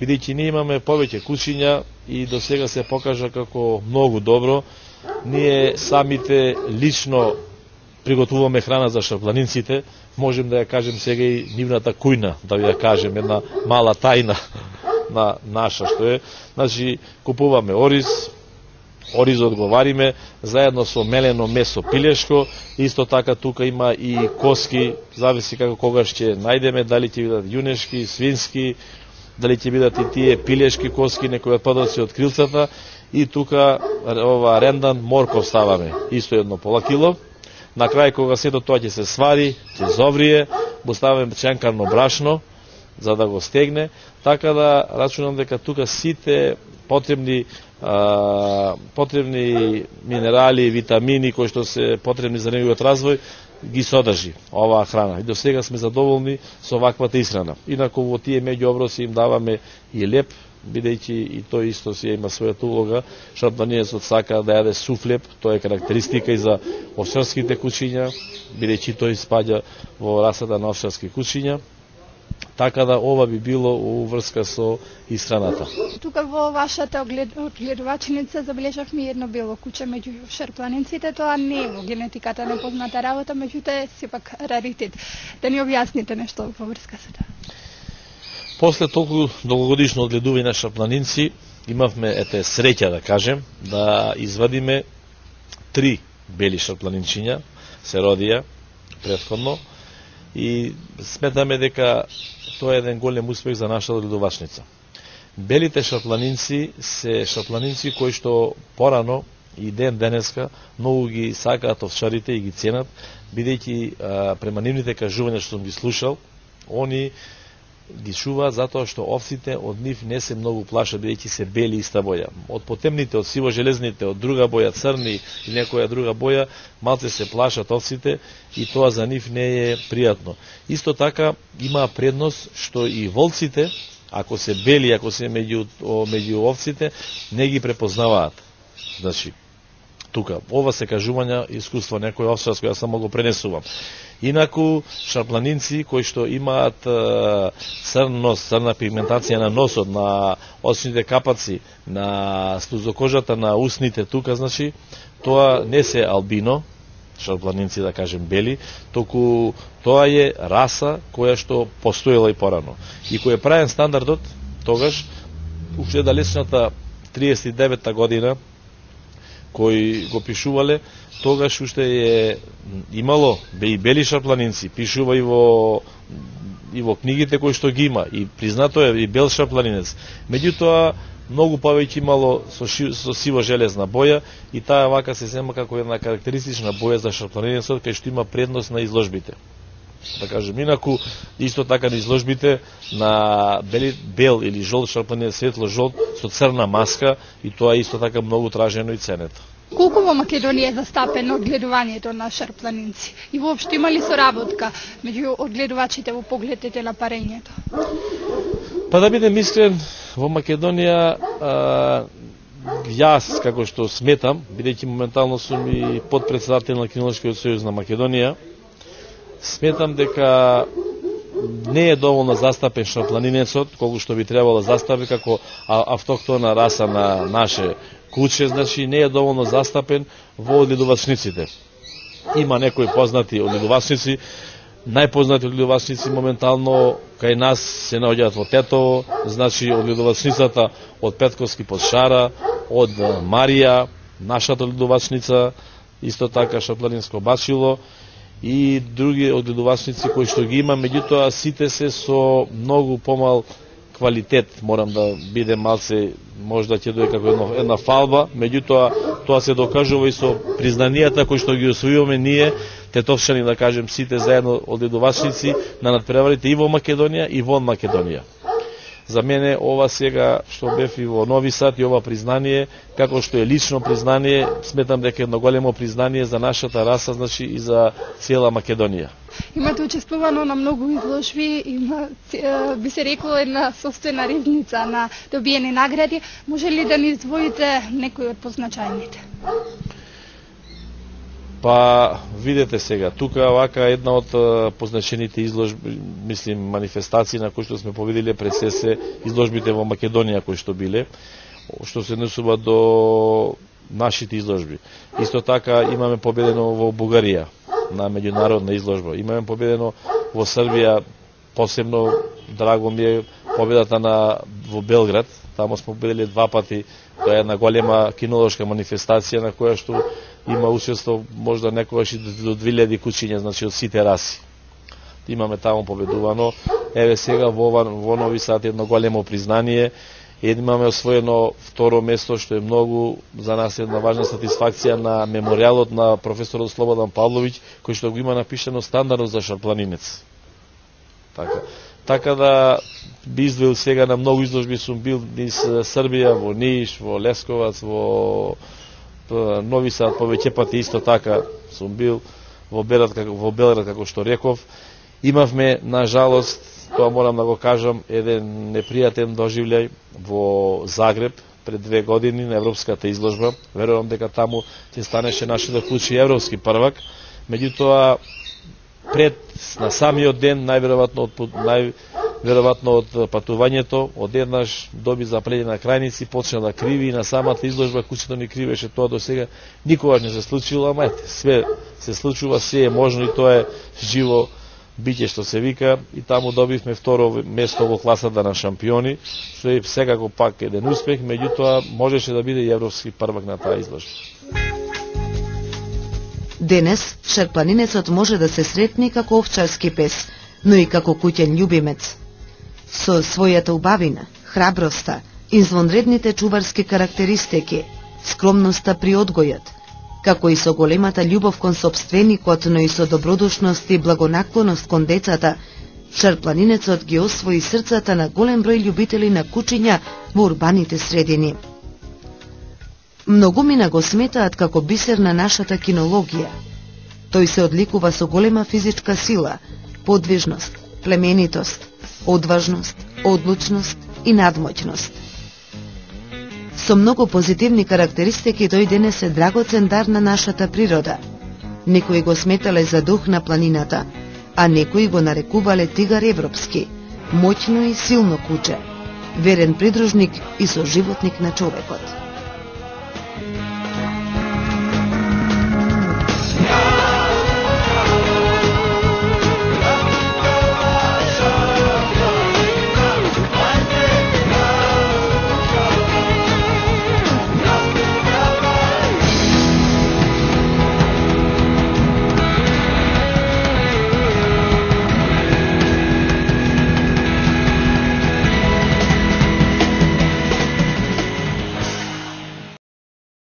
бидејќи ние имаме повеќе кучиња и до сега се покажа како многу добро. Ние самите лично приготвуваме храна за шарпланинците, можем да ја кажем сега и нивната кујна, да ви ја кажем, една мала тајна на наша што е. Значи, купуваме оризот го вариме, заедно со мелено месо пилешко, исто така тука има и коски, зависи како когаш ќе најдеме, дали ќе бидат јунешки, свински, дали ќе бидат и тие пилешки коски, некои отпадоци од крилцата, и тука рендан морков ставаме, исто едно пола кило. На крај, кога сето тоа ќе се свари, ќе зоврие, го ставаме ченкарно брашно, за да го стегне, така да рачунам дека тука сите потребни минерали, витамини кои што се потребни за неговиот развој ги содржи оваа храна. И до сега сме задоволни со ваквата исхрана. Инаку во тие меѓуоброци им даваме и леп, бидејќи и тој исто си има својата улога. Шарпланинецот сака да јаде сув леп, тоа е карактеристика и за овчарските кучиња, бидејќи тој спаѓа во расата на овчарски кучиња. Така да ова би било у врска со исхраната. Тука во вашата огледувачница забележавме едно бело куче меѓу шарпланинците, тоа не е во генетиката непозната работа, меѓутоа е сепак раритет. Да ни објасните нешто во врска со тоа. После толку долгогодишно огледување на шарпланинци, имавме среќа да кажем, да извадиме 3 бели шарпланинчиња, се родија претходно, и сметаме дека тоа е еден голем успех за нашата огледувачница. Белите шарпланинци се шарпланинци кои што порано и ден денеска многу ги сакаат овчарите и ги ценат, бидејќи према нивните кажувања што сум ги слушал, они ги чуваат затоа што овците од нив не се многу плашат, бидејќи се бели иста боја. Од потемните, од сиво-железните, од друга боја, црни или некоја друга боја, малце се плашат овците и тоа за нив не е пријатно. Исто така има предност што и волците, ако се бели, ако се меѓу овците, не ги препознаваат. Значи, тука, ова се кажувања, искуство некој овчарско, јас само го пренесувам. Инаку, шарпланинци кои што имаат црн нос, црна пигментација на носот, на очните капаци, на слузокожата, на усните тука, значи, тоа не се албино, шарпланинци да кажем бели, току тоа е раса која што постоела и порано. И кој е правен стандардот, тогаш, уште далечната 39-та година, кои го пишувале, тогаш уште е имало и бели шарпланинци, пишува и во книгите кои што ги има, и признато е и бел шарпланинец. Меѓутоа, многу повеќе имало со сиво-железна боја, и таа вака се зема како една карактеристична боја за шарпланинецот, кај што има предност на изложбите. Да кажем, инаку, исто така на изложбите на бел или жолт шарпланинец, светло жолт, со црна маска, и тоа исто така многу тражено и ценето. Колку во Македонија е застапено одгледувањето на шарпланинци? И воопшто има ли соработка меѓу одгледувачите во погледите на парењето? Па да бидем искрен, во Македонија јас, како што сметам, бидејќи моментално сум и подпредседател на Кинолошкиот сојуз на Македонија, сметам дека не е доволно застапен шарпланинецот, колку што би требало да застапи како автохтона раса на наше куче, значи не е доволно застапен во огледувачниците. Има некои познати огледувачници, најпознати огледувачници моментално кај нас се наоѓаат во Тетово, значи огледувачницата од Петковски под Шара, од Марија, нашата огледувачница, исто така шарпланинско бачило, и други огледувачници кои што ги има, меѓутоа сите се со многу помал квалитет, морам да бидем малце, може да ќе дое како една фалба, меѓутоа тоа се докажува и со признанијата кои што ги освојуваме ние, тетовчани, да кажем, сите заедно огледувачници на надпреварите и во Македонија и вон Македонија. За мене ова сега што бев и во Нови Сад и ова признание, како што е лично признание, сметам дека е едно големо признание за нашата раса, значи и за цела Македонија. Имате учествувано на многу изложби, има, би се рекло, една собствена ризница на добиени награди. Може ли да ни издвоите некои од позначајните? Па, видете сега, тука вака една од позначените изложби, мислим, манифестации на кои што сме победиле пред се изложбите во Македонија кои што биле, што се однесува до нашите изложби. Исто така имаме победено во Бугарија на меѓународна изложба. Имаме победено во Србија, посебно драго ми е победата во Белград. Тамо сме победили 2 пати. Тоа е една голема кинолошка манифестација на која што има учество можда некогаш и до 2000 кучиња, значи од сите раси. Имаме таму победувано. Еве сега во Нови Сад едно големо признание. Имаме освоено второ место, што е многу за нас една важна сатисфакција на меморијалот на професорот Слободан Павловиќ, кој што го има напишано стандардно за шарпланинец. Така да би издвоил сега на многу изложби сум бил низ Србија, во Ниш, во Лесковац, во Нови Сад, повеќе пати исто така сум бил во Белград, како што реков. Имавме, на жалост, тоа морам да го кажам, еден непријатен доживљај во Загреб пред 2 години на европската изложба. Верувам дека таму ќе станеше нашиот случај европски првак. Меѓутоа, на самиот ден, најверојатно од патувањето, одеднаш доби запалени крајници, почна да криви и на самата изложба куќето ни кривеше. Тоа до сега никогаш не се случило, ама све се случува, се е можно и тоа е живо биќе што се вика, и таму добивме второ место во класата на шампиони, што е секако пак еден успех, меѓутоа можеше да биде и европски првак на таа изложба. Денес шарпланинецот може да се сретне како овчарски пес, но и како куќен љубимец. Со својата убавина, храброста, извонредните чуварски карактеристики, скромноста при одгојот, како и со големата љубов кон сопственикот, но и со добродушност и благонаклоност кон децата, шарпланинецот ги освои срцата на голем број љубители на кучиња во урбаните средини. Многумина го сметаат како бисер на нашата кинологија. Тој се одликува со голема физичка сила, подвижност, племенитост, одважност, одлучност и надмоќност. Со многу позитивни карактеристики тој денес е драгоцен дар на нашата природа. Некои го сметале за дух на планината, а некои го нарекувале тигар европски, моќно и силно куче, верен придружник и соживотник на човекот.